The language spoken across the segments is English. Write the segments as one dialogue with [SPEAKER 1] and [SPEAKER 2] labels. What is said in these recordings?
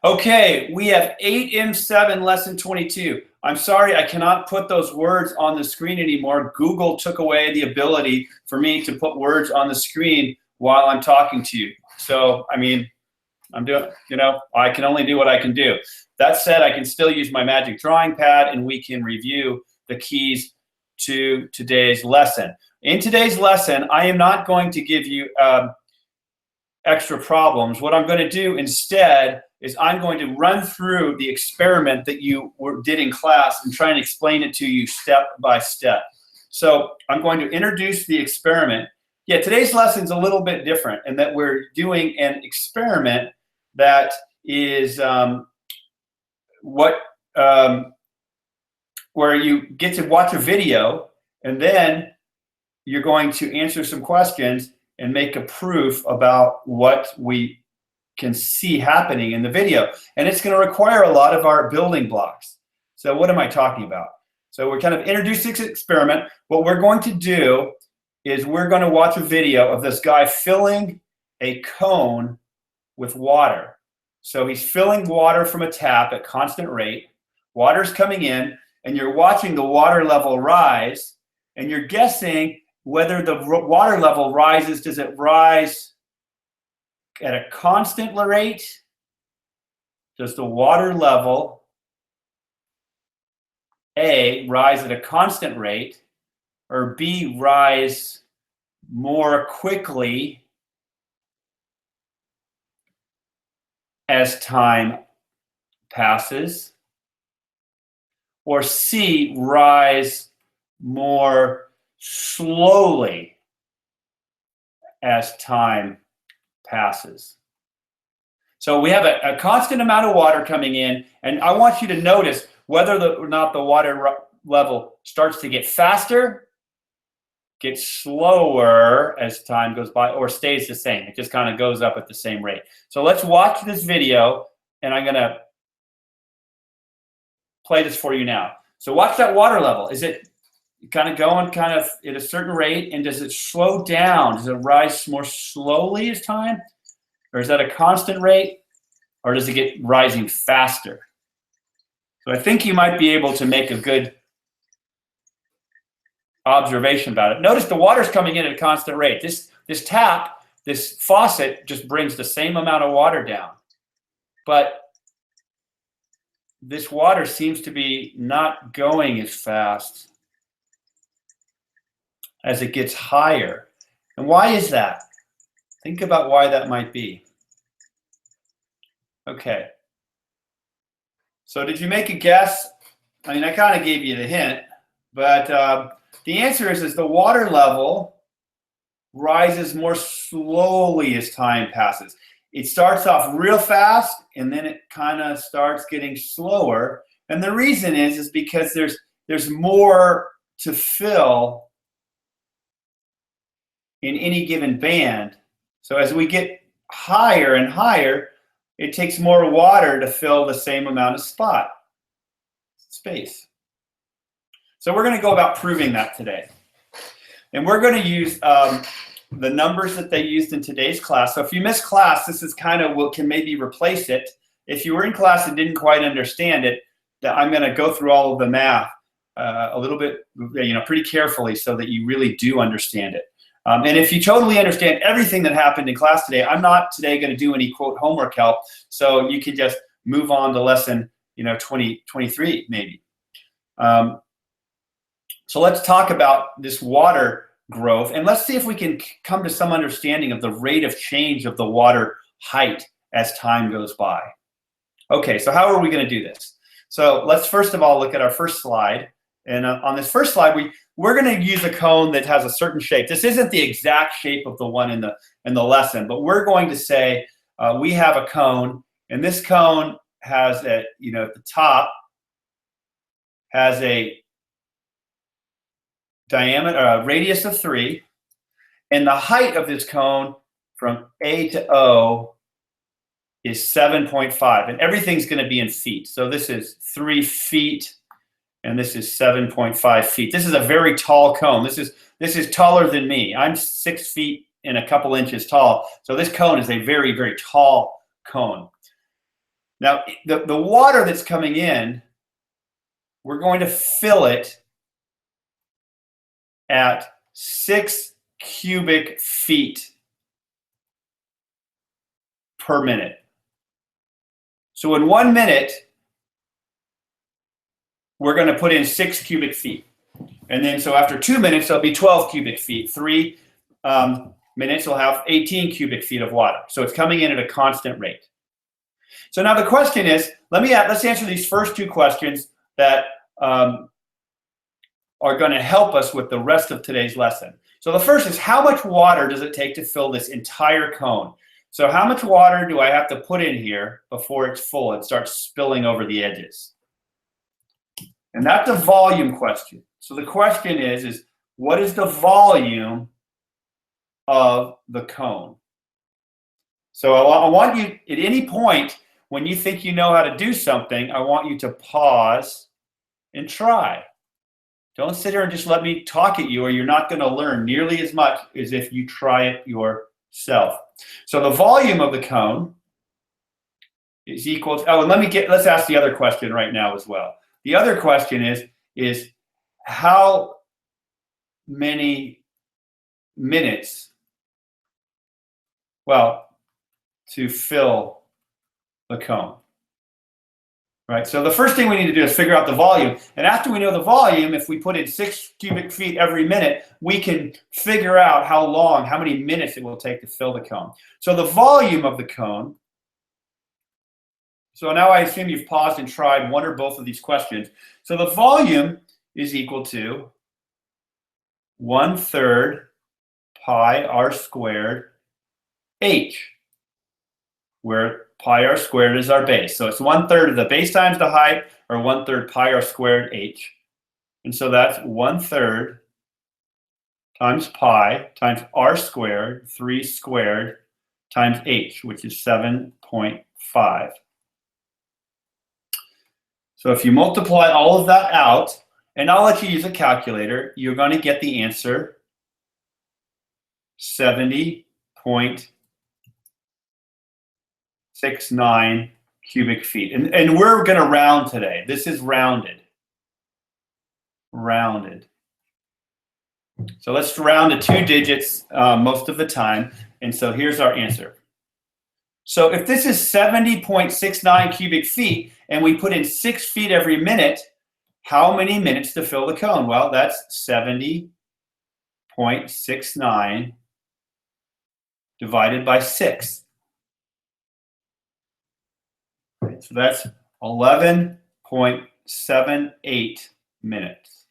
[SPEAKER 1] Okay, we have 8M7 lesson 22. I'm sorry, I cannot put those words on the screen anymore. Google took away the ability for me to put words on the screen while I'm talking to you. So, I mean, I'm doing, I can only do what I can do. That said, I can still use my magic drawing pad and we can review the keys to today's lesson. In today's lesson, I am not going to give you extra problems. What I'm going to do instead is I'm going to run through the experiment that you did in class and try and explain it to you step by step. So I'm going to introduce the experiment. Yeah, today's lesson is a little bit different in that we're doing an experiment that is where you get to watch a video and then you're going to answer some questions and make a proof about what we can see happening in the video. And it's going to require a lot of our building blocks. So what am I talking about? So we're kind of introducing this experiment. What we're going to do is we're going to watch a video of this guy filling a cone with water. So he's filling water from a tap at constant rate. Water's coming in, and you're watching the water level rise, and you're guessing whether the water level rises. Does it rise at a constant rate? Does the water level, A, rise at a constant rate, or B, rise more quickly as time passes, or C, rise more slowly as time passes? So we have a constant amount of water coming in, and I want you to notice whether or not the water level starts to get faster, gets slower as time goes by, or stays the same. It just kind of goes up at the same rate. So let's watch this video, and I'm going to play this for you now. So watch that water level. Is it kind of going kind of at a certain rate, and does it slow down? Does it rise more slowly as time? Or is that a constant rate? Or does it get rising faster? So I think you might be able to make a good observation about it. Notice the water's coming in at a constant rate. This tap, this faucet just brings the same amount of water down. But this water seems to be not going as fast as it gets higher. And why is that? Think about why that might be. Okay. So did you make a guess? I mean, I kind of gave you the hint, but the answer is the water level rises more slowly as time passes. It starts off real fast, and then it kind of starts getting slower. And the reason is because there's more to fill in any given band. So as we get higher and higher, it takes more water to fill the same amount of space. So we're going to go about proving that today. And we're going to use the numbers that they used in today's class. So if you missed class, this is kind of what can maybe replace it. If you were in class and didn't quite understand it, I'm going to go through all of the math a little bit, pretty carefully so that you really do understand it. And if you totally understand everything that happened in class today, I'm not today going to do any quote homework help. So you can just move on to lesson 23 maybe. So let's talk about this water growth, and let's see if we can come to some understanding of the rate of change of the water height as time goes by. Okay, so how are we going to do this? So let's first of all look at our first slide. And on this first slide, we're going to use a cone that has a certain shape. This isn't the exact shape of the one in the lesson, but we're going to say we have a cone, and this cone has at the top has a diameter, a radius of 3, and the height of this cone from A to O is 7.5, and everything's going to be in feet. So this is 3 feet, and this is 7.5 feet. This is a very tall cone. This is taller than me. I'm 6 feet and a couple inches tall. So this cone is a very, very tall cone. Now, the water that's coming in, we're going to fill it at 6 cubic feet per minute. So in 1 minute, we're going to put in 6 cubic feet. And then so after 2 minutes, there'll be 12 cubic feet. 3 minutes, we'll have 18 cubic feet of water. So it's coming in at a constant rate. So now the question is, let's answer these first 2 questions that are going to help us with the rest of today's lesson. So the first is, how much water does it take to fill this entire cone? So how much water do I have to put in here before it's full and starts spilling over the edges? And that's a volume question. So the question is what is the volume of the cone? So I want you, at any point when you think you know how to do something, I want you to pause and try. Don't sit here and just let me talk at you, or you're not going to learn nearly as much as if you try it yourself. So the volume of the cone is equal to, and let's ask the other question right now as well. The other question is how many minutes, to fill the cone, right? So the first thing we need to do is figure out the volume. And after we know the volume, if we put in 6 cubic feet every minute, we can figure out how many minutes it will take to fill the cone. So the volume of the cone, so now I assume you've paused and tried one or both of these questions. So the volume is equal to 1/3 pi r squared h, where pi r squared is our base. So it's 1/3 of the base times the height, or 1/3 pi r squared h. And so that's 1/3 times pi times r squared, 3 squared, times h, which is 7.5. So if you multiply all of that out, and I'll let you use a calculator, you're going to get the answer 70.69 cubic feet. And we're going to round today. This is rounded. Rounded. So let's round to 2 digits most of the time. And so here's our answer. So if this is 70.69 cubic feet, and we put in 6 feet every minute, how many minutes to fill the cone? Well, that's 70.69 divided by 6. So that's 11.78 minutes.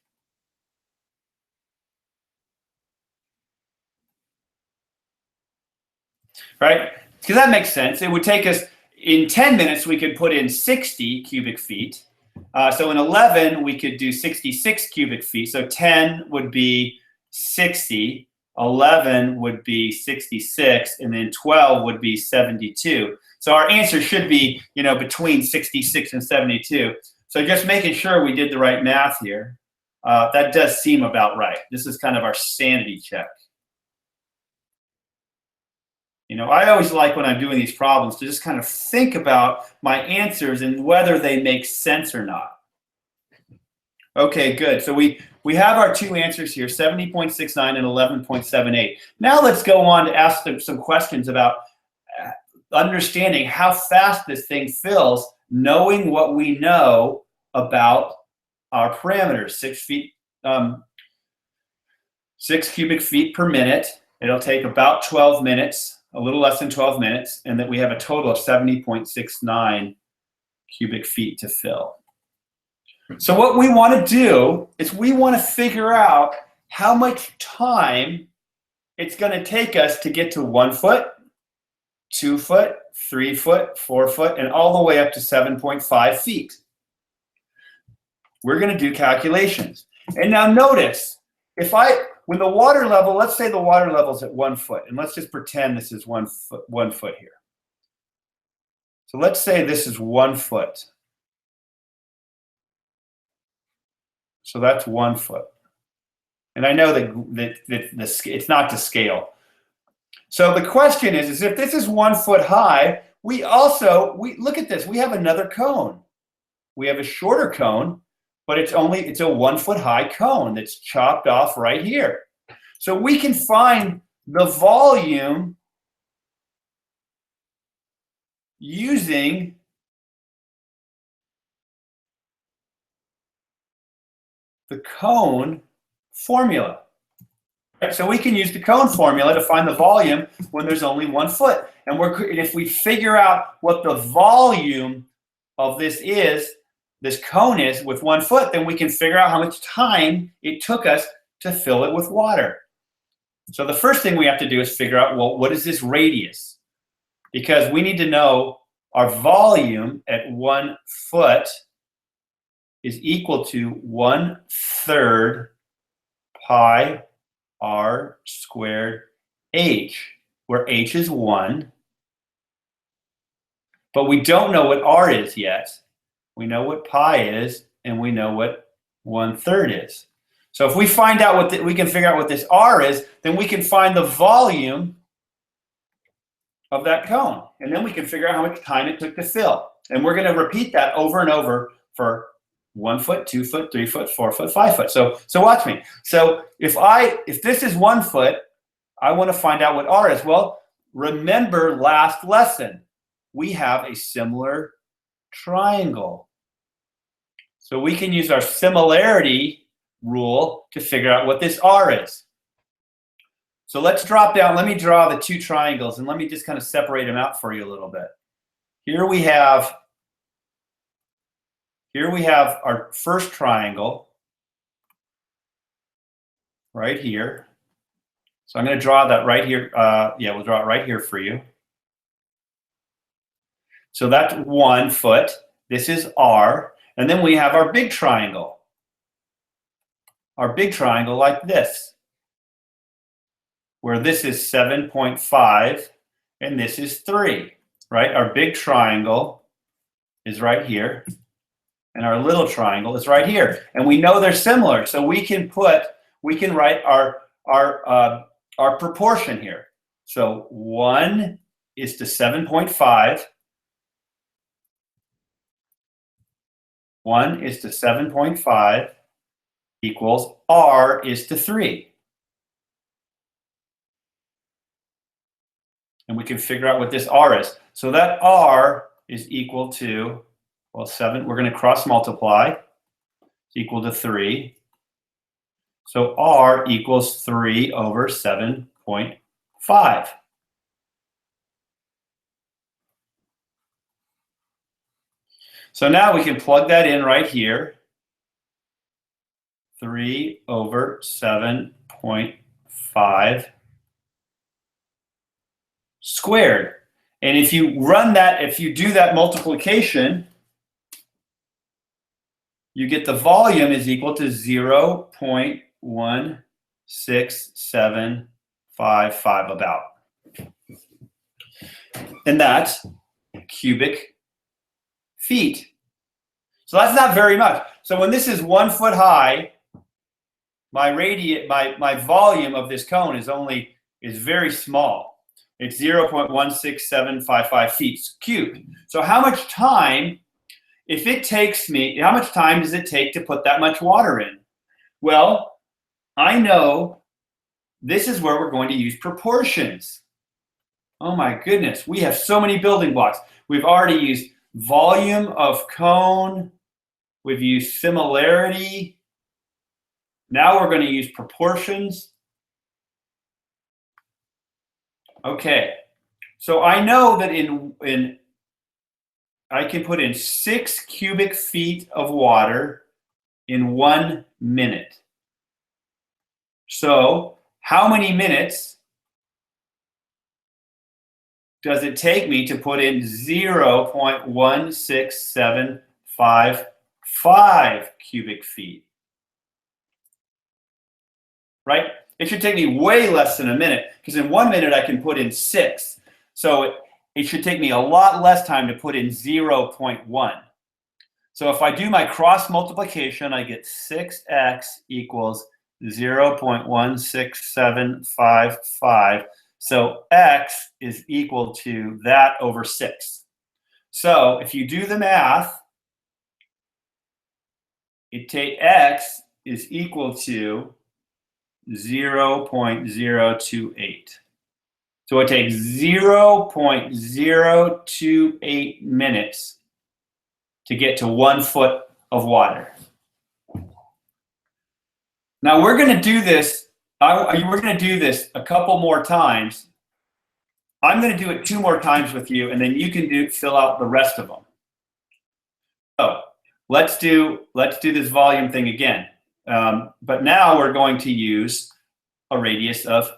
[SPEAKER 1] Right? Because that makes sense. It would take us, in 10 minutes, we could put in 60 cubic feet. So in 11, we could do 66 cubic feet. So 10 would be 60, 11 would be 66, and then 12 would be 72. So our answer should be, between 66 and 72. So just making sure we did the right math here. That does seem about right. This is kind of our sanity check. I always like, when I'm doing these problems, to just kind of think about my answers and whether they make sense or not. Okay, good. So we have our 2 answers here, 70.69 and 11.78. Now let's go on to ask them some questions about understanding how fast this thing fills, knowing what we know about our parameters. 6 cubic feet per minute. It'll take about 12 minutes. A little less than 12 minutes, and that we have a total of 70.69 cubic feet to fill. So what we want to do is we want to figure out how much time it's going to take us to get to 1 foot, 2 foot, 3 foot, 4 foot, and all the way up to 7.5 feet. We're going to do calculations. And now notice, when the water level, let's say the water level's at 1 foot, and let's just pretend this is 1 foot here. So let's say this is 1 foot. So that's 1 foot. And I know that it's not to scale. So the question is if this is 1 foot high, we look at this. We have another cone. We have a shorter cone, but it's a 1 foot high cone that's chopped off right here. So we can find the volume using the cone formula. Right? So we can use the cone formula to find the volume when there's only 1 foot. And if we figure out what the volume of this cone is with 1 foot, then we can figure out how much time it took us to fill it with water. So the first thing we have to do is figure out, well, what is this radius? Because we need to know our volume at 1 foot is equal to 1/3 pi r squared h, where h is 1. But we don't know what r is yet. We know what pi is, and we know what 1/3 is. So if we find out we can figure out what this r is, then we can find the volume of that cone. And then we can figure out how much time it took to fill. And we're going to repeat that over and over for 1 foot, 2 foot, 3 foot, 4 foot, 5 foot. So watch me. So if this is 1 foot, I want to find out what r is. Well, remember last lesson, we have a similar triangle. So we can use our similarity rule to figure out what this r is. So let's drop down. Let me draw the two triangles, and let me just kind of separate them out for you a little bit. Here we have our first triangle right here. So I'm going to draw that right here. We'll draw it right here for you. So that's 1 foot. This is r. And then we have our big triangle. Our big triangle like this, where this is 7.5 and this is 3, right? Our big triangle is right here, and our little triangle is right here. And we know they're similar, so we can write our proportion here. So 1 is to 7.5. 1 is to 7.5 equals r is to 3. And we can figure out what this r is. So that r is equal to, well, 7. We're going to cross multiply. It's equal to 3. So r equals 3 over 7.5. So now we can plug that in right here. 3 over 7.5 squared. And if you do that multiplication, you get the volume is equal to 0.16755 about. And that's cubic feet. So that's not very much. So when this is 1 foot high, my volume of this cone is very small. It's 0.16755 feet cubed. So how much time does it take to put that much water in? Well, I know this is where we're going to use proportions. Oh my goodness, we have so many building blocks. We've already used volume of cone. We've used similarity. Now we're going to use proportions. Okay, so I know that I can put in 6 cubic feet of water in 1 minute. So how many minutes does it take me to put in 0.16755 cubic feet? Right? It should take me way less than a minute, because in 1 minute I can put in 6. So it should take me a lot less time to put in 0.1. So if I do my cross multiplication, I get 6x equals 0.16755 So x is equal to that over 6. So if you do the math, x is equal to 0.028. So it takes 0.028 minutes to get to 1 foot of water. Now we're going to do this. We're going to do this a couple more times. I'm going to do it 2 more times with you, and then you can fill out the rest of them. So let's do this volume thing again. But now we're going to use a radius of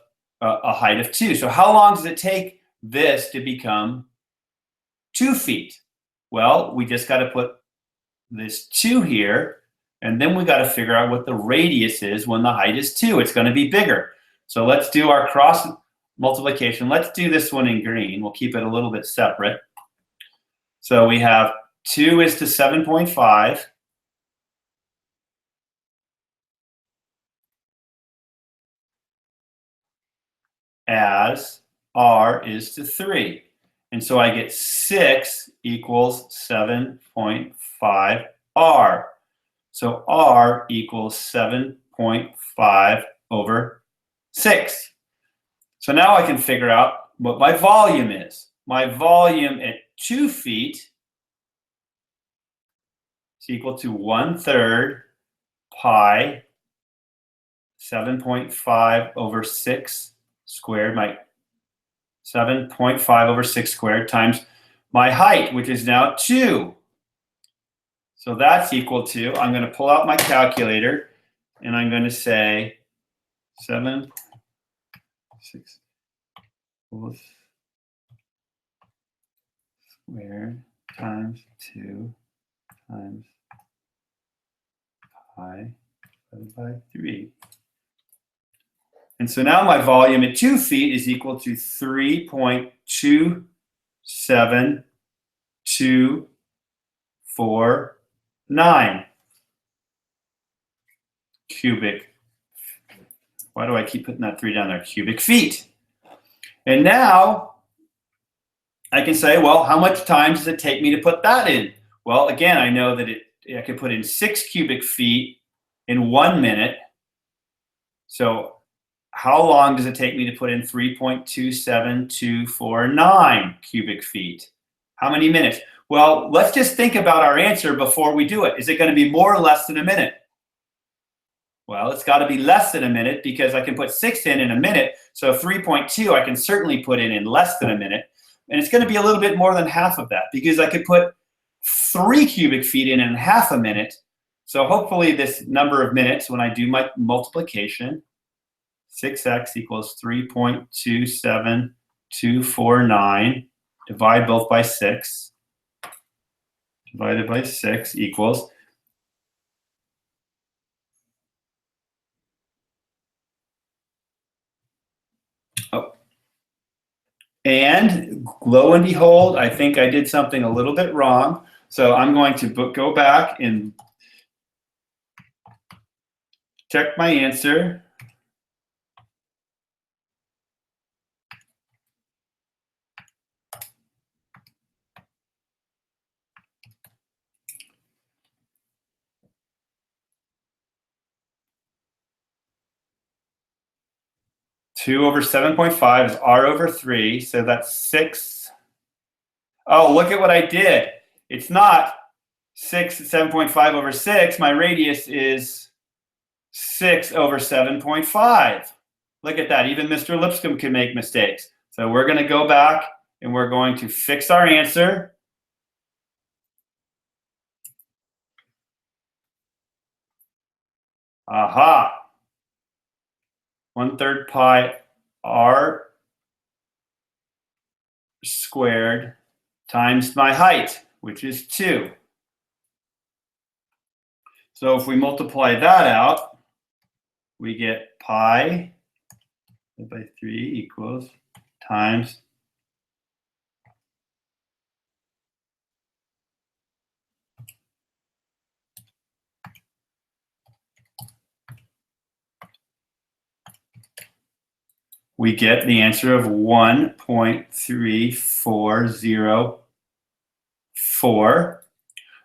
[SPEAKER 1] a height of 2. So how long does it take this to become 2 feet? Well, we just got to put this 2 here, and then we got to figure out what the radius is when the height is 2. It's going to be bigger. So let's do our cross multiplication. Let's do this one in green. We'll keep it a little bit separate. So we have 2 is to 7.5. As r is to 3. And so I get 6 equals 7.5 r. So r equals 7.5 over 6. So now I can figure out what my volume is. My volume at 2 feet is equal to 1/3 pi 7.5 over 6 squared, my 7.5 over 6 squared times my height, which is now 2. So that's equal to, I'm going to pull out my calculator, and I'm going to say 7, 6 squared times 2 times pi divided by 3. And so now my volume at 2 feet is equal to 3.27249 cubic. Why do I keep putting that 3 down there? Cubic feet. And now I can say, well, how much time does it take me to put that in? Well, again, I know that I can put in 6 cubic feet in 1 minute. So how long does it take me to put in 3.27249 cubic feet? How many minutes? Well, let's just think about our answer before we do it. Is it going to be more or less than a minute? Well, it's got to be less than a minute because I can put 6 in a minute. So 3.2 I can certainly put in less than a minute. And it's going to be a little bit more than half of that because I could put 3 cubic feet in half a minute. So hopefully this number of minutes, when I do my multiplication, 6x equals 3.27249, divide both by 6, divided by 6 equals, and lo and behold, I think I did something a little bit wrong. So I'm going to go back and check my answer. Two over 7.5 is r over 3, so that's 6. Oh, look at what I did. It's not 7.5 over 6. My radius is 6 over 7.5. Look at that. Even Mr. Lipscomb can make mistakes. So we're going to go back and we're going to fix our answer. Aha. 1/3 pi r squared times my height, which is 2. So if we multiply that out, we get pi by 3 equals times we get the answer of 1.3404.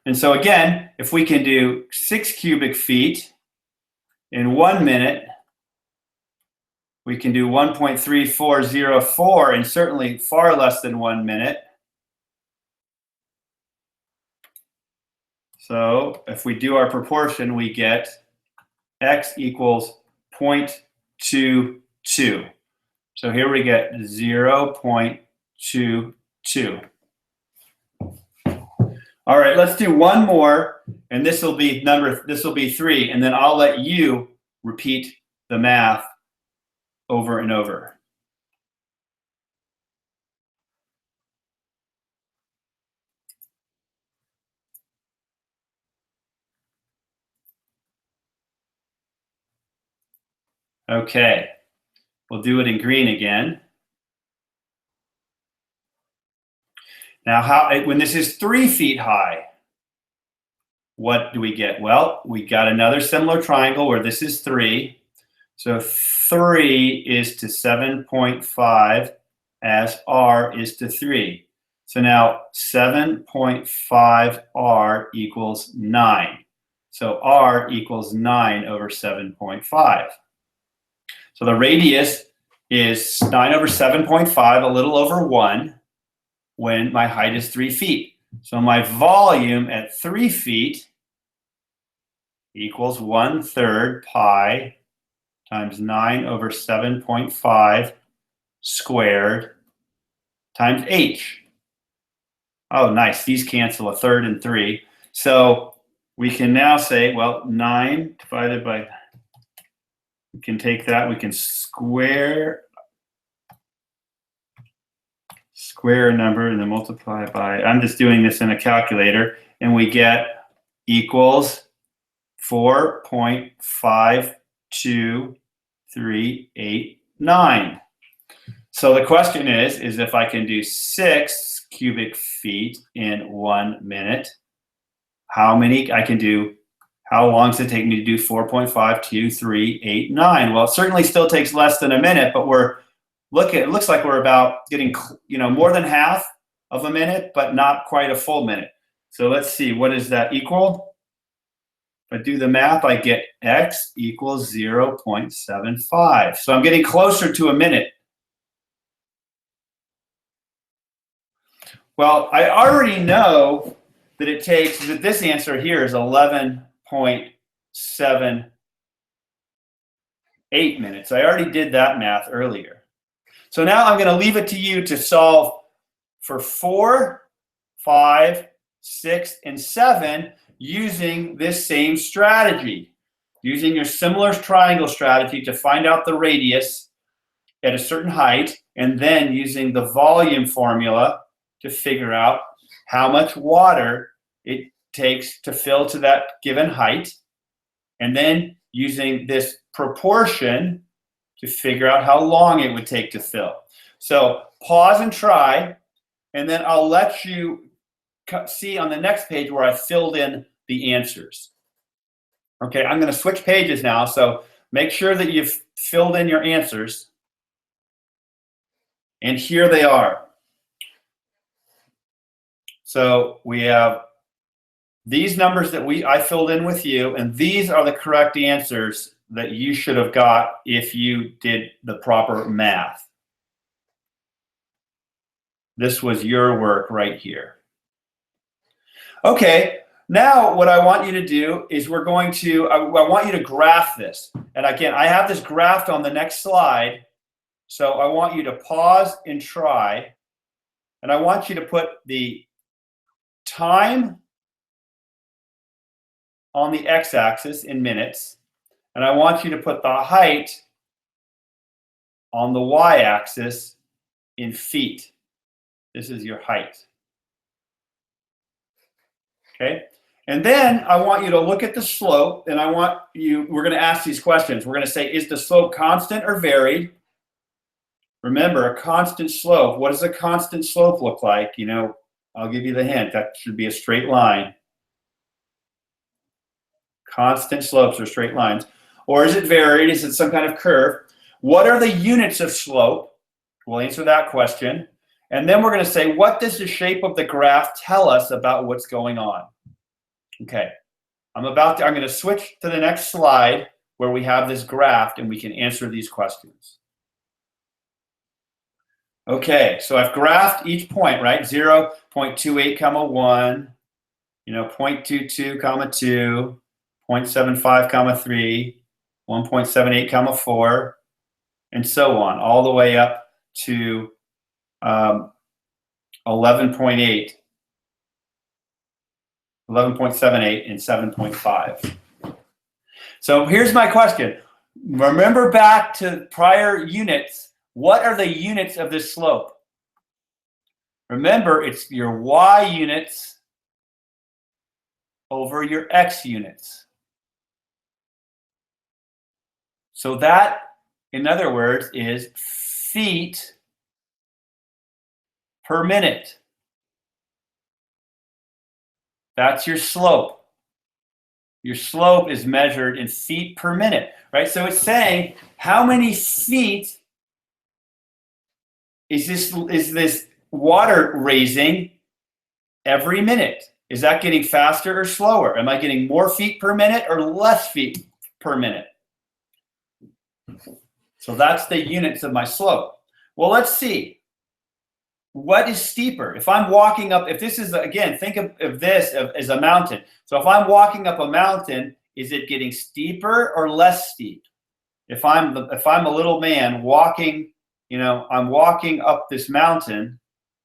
[SPEAKER 1] And so again, if we can do 6 cubic feet in 1 minute, we can do 1.3404 in certainly far less than 1 minute. So if we do our proportion, we get x equals 0.22. So here we get 0.22. All right, let's do one more, and this will be 3, and then I'll let you repeat the math over and over. Okay, we'll do it in green again. Now, when this is 3 feet high, what do we get? Well, we got another similar triangle where this is 3. So 3 is to 7.5 as r is to 3. So now 7.5 r equals 9. So r equals 9 over 7.5. So the radius is 9 over 7.5, a little over 1, when my height is 3 feet. So my volume at 3 feet equals 1/3 pi times 9 over 7.5 squared times h. Oh, nice. These cancel, 1/3 and 3. So we can now say, well, 9 divided by, we can take that, we can square a number and then multiply by, I'm just doing this in a calculator, and we get equals 4.5239. So the question is if I can do 6 cubic feet in 1 minute, how many I can do, how long does it take me to do 4.52389? Well, it certainly still takes less than a minute, but it looks like we're about getting, more than half of a minute, but not quite a full minute. So let's see, what does that equal? If I do the math, I get x equals 0.75. So I'm getting closer to a minute. Well, I already know that it takes, that this answer here is 11.78 minutes. I already did that math earlier. So now I'm going to leave it to you to solve for 4, 5, 6, and 7 using this same strategy, using your similar triangle strategy to find out the radius at a certain height, and then using the volume formula to figure out how much water it takes to fill to that given height, and then using this proportion to figure out how long it would take to fill. So pause and try, and then I'll let you see on the next page where I filled in the answers. Okay, I'm going to switch pages now, so make sure that you've filled in your answers. And here they are. So we have these numbers that I filled in with you, and these are the correct answers that you should have got if you did the proper math. This was your work right here. Okay, now what I want you to do is I want you to graph this. And again, I have this graphed on the next slide, so I want you to pause and try. And I want you to put the time on the x-axis in minutes, and I want you to put the height on the y-axis in feet. This is your height. Okay? And then I want you to look at the slope, and we're going to ask these questions. We're going to say, is the slope constant or varied? Remember, a constant slope. What does a constant slope look like? I'll give you the hint. That should be a straight line. Constant slopes are straight lines. Or is it varied? Is it some kind of curve? What are the units of slope? We'll answer that question. And then we're going to say, what does the shape of the graph tell us about what's going on? Okay, I'm going to switch to the next slide where we have this graph and we can answer these questions. Okay, so I've graphed each point, right? 0, 0.28, comma 1, 0.22, comma 2, 0.75, comma 3, 1.78, comma 4, and so on, all the way up to 11.8, 11.78, and 7.5. So here's my question. Remember back to prior units, what are the units of this slope? Remember, it's your y units over your x units. So that, in other words, is feet per minute. That's your slope. Your slope is measured in feet per minute, right? So it's saying how many feet is this water raising every minute? Is that getting faster or slower? Am I getting more feet per minute or less feet per minute? So that's the units of my slope. Well, let's see. What is steeper? If I'm walking up, if this is, again, think of this as a mountain. So if I'm walking up a mountain, is it getting steeper or less steep? If I'm a little man walking, I'm walking up this mountain,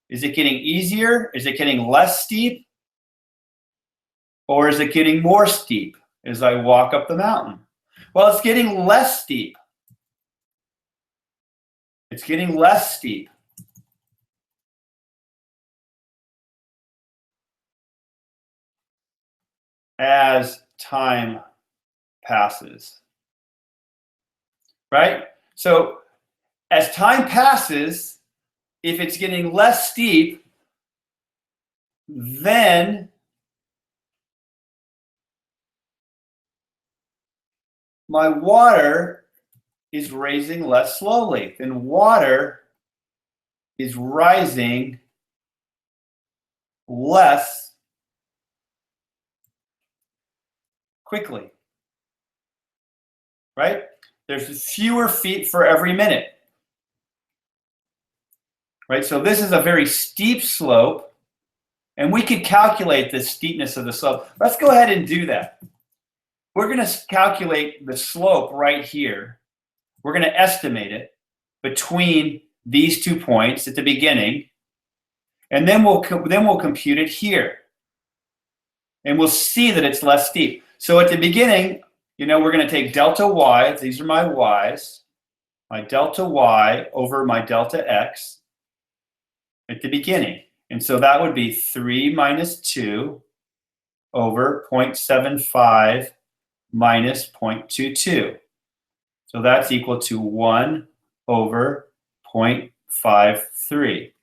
[SPEAKER 1] is it getting easier? Is it getting less steep? Or is it getting more steep as I walk up the mountain? Well, it's getting less steep. It's getting less steep. As time passes, right? So as time passes, if it's getting less steep, then my water is raising less slowly. Then water is rising less quickly, right? There's fewer feet for every minute, right? So this is a very steep slope, and we could calculate the steepness of the slope. Let's go ahead and do that. We're going to calculate the slope right here. We're going to estimate it between these 2 points at the beginning, and then we'll compute it here, and we'll see that it's less steep. So at the beginning, we're going to take delta y, these are my y's, my delta y over my delta x at the beginning. And so that would be 3 minus 2 over 0.75 minus 0.22. So that's equal to 1 over 0.53.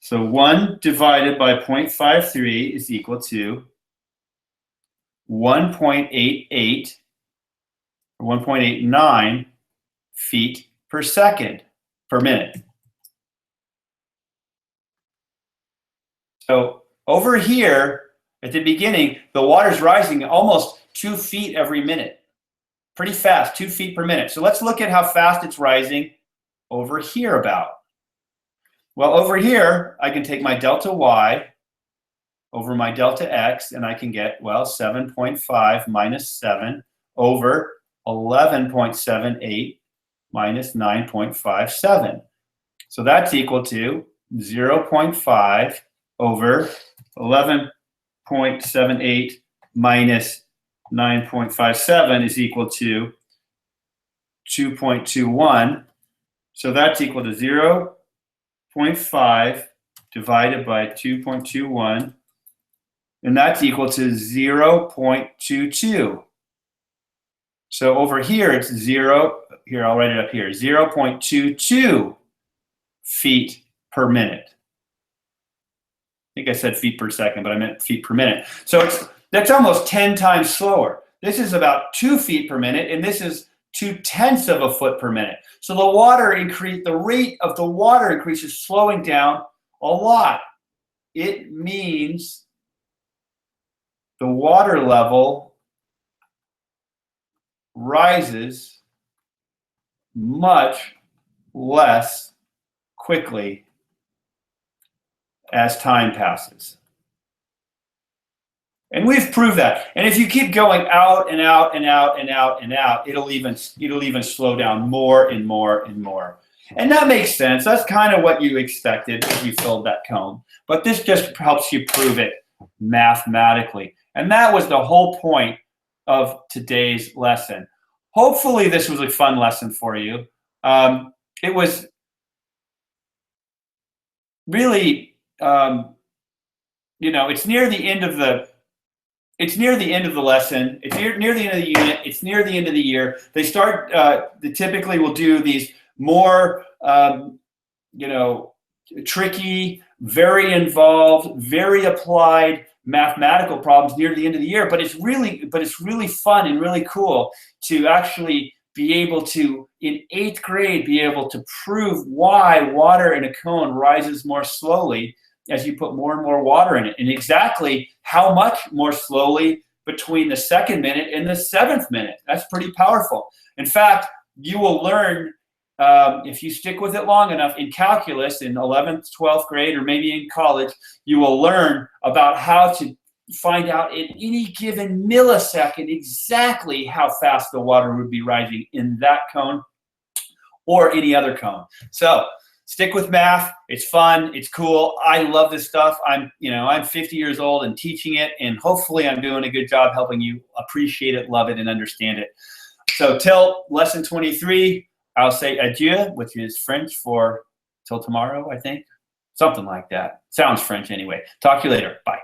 [SPEAKER 1] So 1 divided by 0.53 is equal to 1.88 or 1.89 feet per second per minute. So over here at the beginning, the water's rising almost 2 feet every minute. Pretty fast, 2 feet per minute. So let's look at how fast it's rising over here about. Well, over here, I can take my delta y over my delta x, and I can get, 7.5 minus 7 over 11.78 minus 9.57. So that's equal to 0.5 over 11.78 minus 9.57 is equal to 2.21. So that's equal to 0.5 divided by 2.21. And that's equal to 0.22. So over here, it's 0. Here, I'll write it up here. 0.22 feet per minute. I think I said feet per second, but I meant feet per minute. So that's almost 10 times slower. This is about 2 feet per minute, and this is 2/10 of a foot per minute. So the rate of the water increase is slowing down a lot. It means the water level rises much less quickly as time passes. And we've proved that. And if you keep going out and out and out and out and out, it'll even slow down more and more and more. And that makes sense. That's kind of what you expected if you filled that cone. But this just helps you prove it mathematically. And that was the whole point of today's lesson. Hopefully this was a fun lesson for you. It was really, it's near the end of the lesson. It's near the end of the unit. It's near the end of the year. They start. They typically will do these more, tricky, very involved, very applied mathematical problems near the end of the year. But it's really fun and really cool to actually be able to, in 8th grade, be able to prove why water in a cone rises more slowly as you put more and more water in it, and exactly how much more slowly between the 2nd minute and the 7th minute. That's pretty powerful. In fact, you will learn, if you stick with it long enough, in calculus in 11th, 12th grade, or maybe in college, you will learn about how to find out in any given millisecond exactly how fast the water would be rising in that cone or any other cone. So stick with math. It's fun. It's cool. I love this stuff. I'm 50 years old and teaching it, and hopefully I'm doing a good job helping you appreciate it, love it, and understand it. So till lesson 23, I'll say adieu, which is French for till tomorrow, I think. Something like that. Sounds French anyway. Talk to you later. Bye.